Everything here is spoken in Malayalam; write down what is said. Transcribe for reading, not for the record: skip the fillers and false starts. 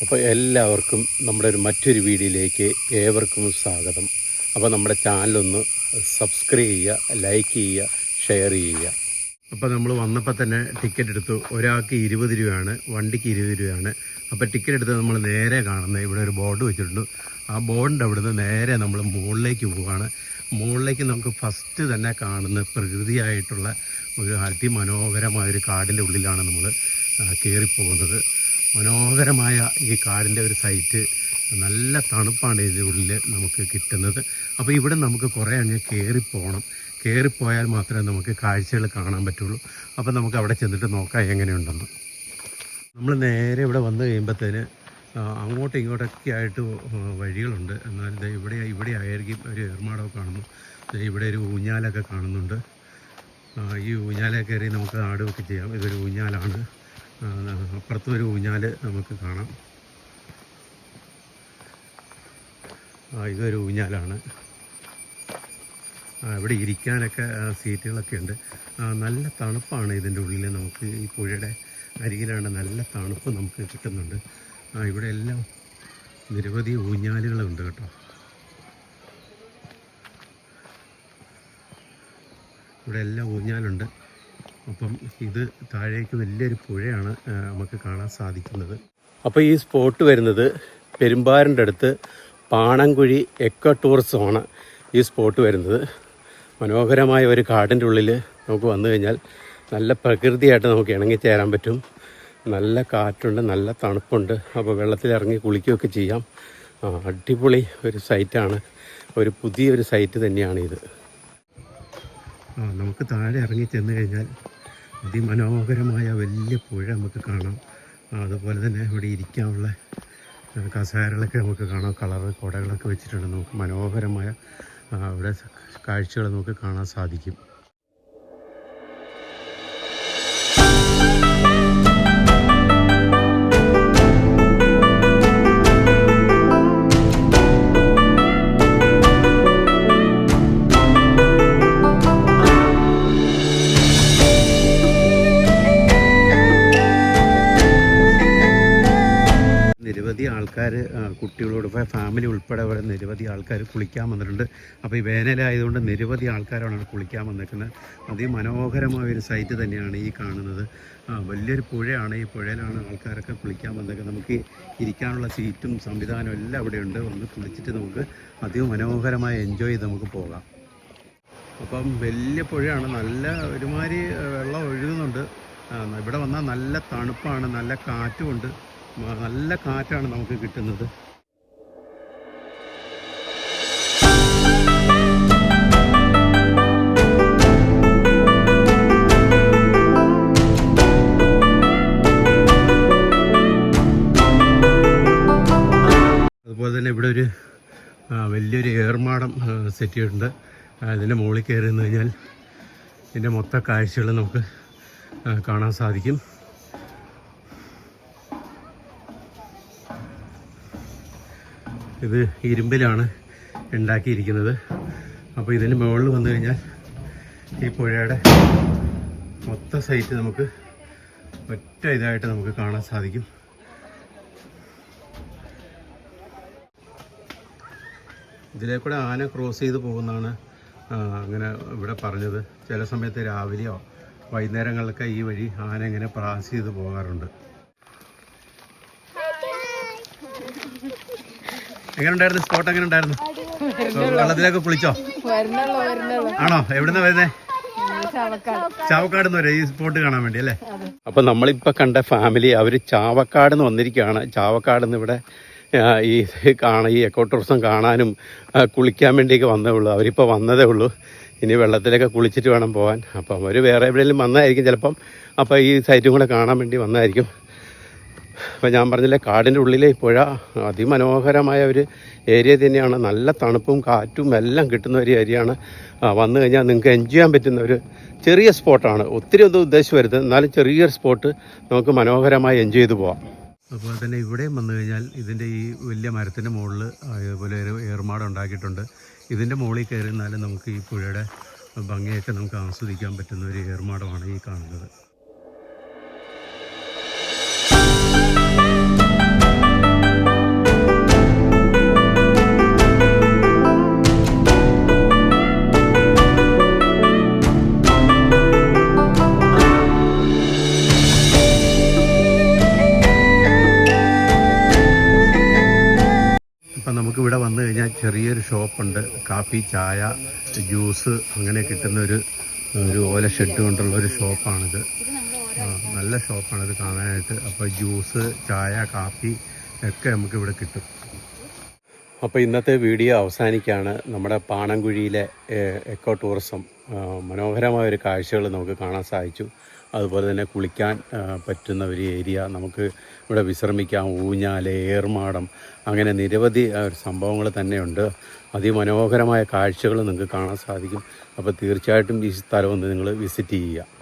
അപ്പോൾ എല്ലാവർക്കും നമ്മുടെ മറ്റൊരു വീഡിയോയിലേക്ക് ഏവർക്കും സ്വാഗതം. അപ്പോൾ നമ്മുടെ ചാനലൊന്ന് സബ്സ്ക്രൈബ് ചെയ്യുക, ലൈക്ക് ചെയ്യുക, ഷെയർ ചെയ്യുക. അപ്പോൾ നമ്മൾ വന്നപ്പോൾ തന്നെ ടിക്കറ്റ് എടുത്തു. ഒരാൾക്ക് 20 രൂപയാണ്, വണ്ടിക്ക് 20 രൂപയാണ്. അപ്പോൾ ടിക്കറ്റ് എടുത്ത് നമ്മൾ നേരെ കാണുന്നത് ഇവിടെ ഒരു ബോർഡ് വെച്ചിട്ടുണ്ട്. ആ ബോർഡിൻ്റെ അവിടുന്ന് നേരെ നമ്മൾ മുകളിലേക്ക് പോവുകയാണ്. മുകളിലേക്ക് നമുക്ക് ഫസ്റ്റ് തന്നെ കാണുന്ന പ്രകൃതിയായിട്ടുള്ള ഒരു അതിമനോഹരമായൊരു കാടിൻ്റെ ഉള്ളിലാണ് നമ്മൾ കയറിപ്പോകുന്നത്. മനോഹരമായ ഈ കാടിൻ്റെ ഒരു സൈറ്റ്, നല്ല തണുപ്പാണ് ഇതിൻ്റെ ഉള്ളിൽ നമുക്ക് കിട്ടുന്നത്. അപ്പോൾ ഇവിടെ നമുക്ക് കുറേ അങ്ങ് കയറിപ്പോകണം. കയറിപ്പോയാൽ മാത്രമേ നമുക്ക് കാഴ്ചകൾ കാണാൻ പറ്റുള്ളൂ. അപ്പോൾ നമുക്ക് അവിടെ ചെന്നിട്ട് നോക്കാം എങ്ങനെയുണ്ടെന്ന്. നമ്മൾ നേരെ ഇവിടെ വന്നു കഴിയുമ്പോഴത്തേന് അങ്ങോട്ടും ഇങ്ങോട്ടൊക്കെ ആയിട്ട് വഴികളുണ്ട്. എന്നാൽ ഇവിടെ ആയിരിക്കും ഒരു ഏർമാടമൊക്കെ കാണുന്നു. ഇവിടെ ഒരു ഊഞ്ഞാലൊക്കെ കാണുന്നുണ്ട്. ഈ ഊഞ്ഞാല കയറി നമുക്ക് ആടുകയൊക്കെ ചെയ്യാം. ഇതൊരു ഊഞ്ഞാലാണ്. അപ്പുറത്തും ഒരു ഊഞ്ഞാൽ നമുക്ക് കാണാം. ഇതൊരു ഊഞ്ഞാലാണ്. ഇവിടെ ഇരിക്കാനൊക്കെ സീറ്റുകളൊക്കെ ഉണ്ട്. നല്ല തണുപ്പാണ് ഇതിൻ്റെ ഉള്ളിൽ. നമുക്ക് ഈ പുഴയുടെ അരികിലാണ്, നല്ല തണുപ്പ് നമുക്ക് കിട്ടുന്നുണ്ട്. ഇവിടെ എല്ലാം നിരവധി ഊഞ്ഞാലുകളുണ്ട് കേട്ടോ. ഇവിടെ എല്ലാം ഊഞ്ഞാലുണ്ട്. അപ്പം ഇത് താഴേക്ക് വലിയൊരു പുഴയാണ് നമുക്ക് കാണാൻ സാധിക്കുന്നത്. അപ്പോൾ ഈ സ്പോട്ട് വരുന്നത് പെരുമ്പാറിൻ്റെ അടുത്ത് പാണൻകുഴി എക്കോ ടൂറിസമാണ് ഈ സ്പോട്ട് വരുന്നത്. മനോഹരമായ ഒരു കാടിൻ്റെ ഉള്ളിൽ നമുക്ക് വന്നു കഴിഞ്ഞാൽ നല്ല പ്രകൃതിയായിട്ട് നമുക്ക് ഇണങ്ങിച്ചേരാൻ പറ്റും. നല്ല കാറ്റുണ്ട്, നല്ല തണുപ്പുണ്ട്. അപ്പോൾ വെള്ളത്തിലിറങ്ങി കുളിക്കുകയൊക്കെ ചെയ്യാം. അടിപൊളി ഒരു സൈറ്റാണ്. ഒരു പുതിയൊരു സൈറ്റ് തന്നെയാണിത്. നമുക്ക് താഴെ ഇറങ്ങി ചെന്ന് കഴിഞ്ഞാൽ അതിമനോഹരമായ വലിയ പുഴ നമുക്ക് കാണാം. അതുപോലെ തന്നെ ഇവിടെ ഇരിക്കാനുള്ള കസേരകളൊക്കെ നമുക്ക് കാണാം. കളറ് കുടകളൊക്കെ വെച്ചിട്ടുണ്ട്. നമുക്ക് മനോഹരമായ ഇവിടെ കാഴ്ചകൾ നമുക്ക് കാണാൻ സാധിക്കും. നിരവധി ആൾക്കാർ, കുട്ടികളോട് ഫാമിലി ഉൾപ്പെടെ ഇവിടെ നിരവധി ആൾക്കാർ കുളിക്കാൻ വന്നിട്ടുണ്ട്. അപ്പോൾ ഈ വേനലായതുകൊണ്ട് നിരവധി ആൾക്കാരാണ് കുളിക്കാൻ വന്നിരിക്കുന്നത്. അതിമനോഹരമായൊരു സൈറ്റ് തന്നെയാണ് ഈ കാണുന്നത്. വലിയൊരു പുഴയാണ്. ഈ പുഴയിലാണ് ആൾക്കാരൊക്കെ കുളിക്കാൻ വന്നിരിക്കുന്നത്. നമുക്ക് ഇരിക്കാനുള്ള സീറ്റും സംവിധാനവും എല്ലാം ഇവിടെയുണ്ട്. ഒന്ന് കുളിച്ചിട്ട് നമുക്ക് അതിമനോഹരമായി എൻജോയ് ചെയ്ത് നമുക്ക് പോകാം. അപ്പം വലിയ പുഴയാണ്. നല്ല ഒരുമാതിരി വെള്ളം ഒഴുകുന്നുണ്ട്. ഇവിടെ വന്നാൽ നല്ല തണുപ്പാണ്, നല്ല കാറ്റുമുണ്ട്. നല്ല കാറ്റാണ് നമുക്ക് കിട്ടുന്നത്. അതുപോലെ തന്നെ ഇവിടെ ഒരു വലിയൊരു ഏർമാടം സെറ്റ് ചെയ്തിട്ടുണ്ട്. ഇതിൻ്റെ മുകളിൽ കയറി നിന്ന് കഴിഞ്ഞാൽ ഇതിൻ്റെ മൊത്ത കാഴ്ചകൾ നമുക്ക് കാണാൻ സാധിക്കും. ഇത് ഇരുമ്പിലാണ് ഉണ്ടാക്കിയിരിക്കുന്നത്. അപ്പോൾ ഇതിന് മുകളിൽ വന്നു കഴിഞ്ഞാൽ ഈ പുഴയുടെ മൊത്ത സൈറ്റ് നമുക്ക് ഒറ്റ ഇതായിട്ട് നമുക്ക് കാണാൻ സാധിക്കും. ഇതിലേക്കൂടെ ആന ക്രോസ് ചെയ്ത് പോകുന്നതാണ് അങ്ങനെ ഇവിടെ പറഞ്ഞത്. ചില സമയത്ത് രാവിലെയോ വൈകുന്നേരങ്ങളിലൊക്കെ ഈ വഴി ആന ഇങ്ങനെ ക്രോസ് ചെയ്ത് പോകാറുണ്ട്. എങ്ങനെ ഉണ്ടായിരുന്നു സ്പോട്ട്? എങ്ങനെ ഉണ്ടായിരുന്നു? വെള്ളത്തിലേക്ക് കുളിച്ചോ? ആണോ? എവിടുന്ന വരുന്നേ? ചാവക്കാട് നിന്ന് വരെ ഈ സ്പോട്ട് കാണാൻ വേണ്ടി അല്ലേ? അപ്പൊ നമ്മളിപ്പോ കണ്ട ഫാമിലി അവര് ചാവക്കാട് നിന്ന് വന്നിരിക്കുകയാണ്. ചാവക്കാട് നിന്ന് ഇവിടെ ഈ എക്കോ ടൂറിസം കാണാനും കുളിക്കാൻ വേണ്ടിയൊക്കെ വന്നേ ഉള്ളൂ. അവരിപ്പോൾ വന്നതേ ഉള്ളൂ. ഇനി വെള്ളത്തിലൊക്കെ കുളിച്ചിട്ട് വേണം പോകാൻ. അപ്പം അവർ വേറെ എവിടെയെങ്കിലും വന്നതായിരിക്കും ചിലപ്പം. അപ്പോൾ ഈ സൈറ്റും കൂടെ കാണാൻ വേണ്ടി വന്നതായിരിക്കും. അപ്പോൾ ഞാൻ പറഞ്ഞില്ലേ, കാടിൻ്റെ ഉള്ളിലെ പുഴ അതിമനോഹരമായ ഒരു ഏരിയ തന്നെയാണ്. നല്ല തണുപ്പും കാറ്റും എല്ലാം കിട്ടുന്ന ഒരു ഏരിയയാണ്. വന്നു കഴിഞ്ഞാൽ നിങ്ങൾക്ക് എൻജോയ് ചെയ്യാൻ പറ്റുന്ന ഒരു ചെറിയ സ്പോട്ടാണ്. ഒത്തിരി ഒന്നും ഉദ്ദേശിച്ച് വരുന്നത്, എന്നാലും ചെറിയൊരു സ്പോട്ട് നമുക്ക് മനോഹരമായി എൻജോയ് ചെയ്ത് പോവാം. അതുപോലെ തന്നെ ഇവിടെയും വന്നു കഴിഞ്ഞാൽ ഇതിൻ്റെ ഈ വലിയ മരത്തിൻ്റെ മുകളിൽ അതുപോലെ ഒരു ഏർമാടം ഉണ്ടാക്കിയിട്ടുണ്ട്. ഇതിൻ്റെ മുകളിൽ കയറി നിന്നാലും നമുക്ക് ഈ പുഴയുടെ ഭംഗിയൊക്കെ നമുക്ക് ആസ്വദിക്കാൻ പറ്റുന്ന ഒരു ഏർമാടമാണ് ഈ കാണുന്നത്. ചെറിയൊരു ഷോപ്പുണ്ട്. കാപ്പി, ചായ, ജ്യൂസ് അങ്ങനെ കിട്ടുന്നൊരു ഓല ഷെഡ് കൊണ്ടുള്ള ഒരു ഷോപ്പാണിത്. നല്ല ഷോപ്പാണിത് കാണാനായിട്ട്. അപ്പോൾ ജ്യൂസ്, ചായ, കാപ്പി ഒക്കെ നമുക്കിവിടെ കിട്ടും. അപ്പോൾ ഇന്നത്തെ വീഡിയോ അവസാനിക്കുകയാണ്. നമ്മുടെ പാണൻകുഴിയിലെ എക്കോ ടൂറിസം മനോഹരമായൊരു കാഴ്ചകൾ നമുക്ക് കാണാൻ സാധിച്ചു. അതുപോലെ തന്നെ കുളിക്കാൻ പറ്റുന്ന ഒരു ഏരിയ, നമുക്ക് ഇവിടെ വിശ്രമിക്കാം. ഊഞ്ഞാൽ, ഏർമാടം, അങ്ങനെ നിരവധി സംഭവങ്ങൾ തന്നെയുണ്ട്. അതിമനോഹരമായ കാഴ്ചകൾ നിങ്ങൾക്ക് കാണാൻ സാധിക്കും. അപ്പോൾ തീർച്ചയായിട്ടും ഈ സ്ഥലം ഒന്ന് നിങ്ങൾ വിസിറ്റ് ചെയ്യുക.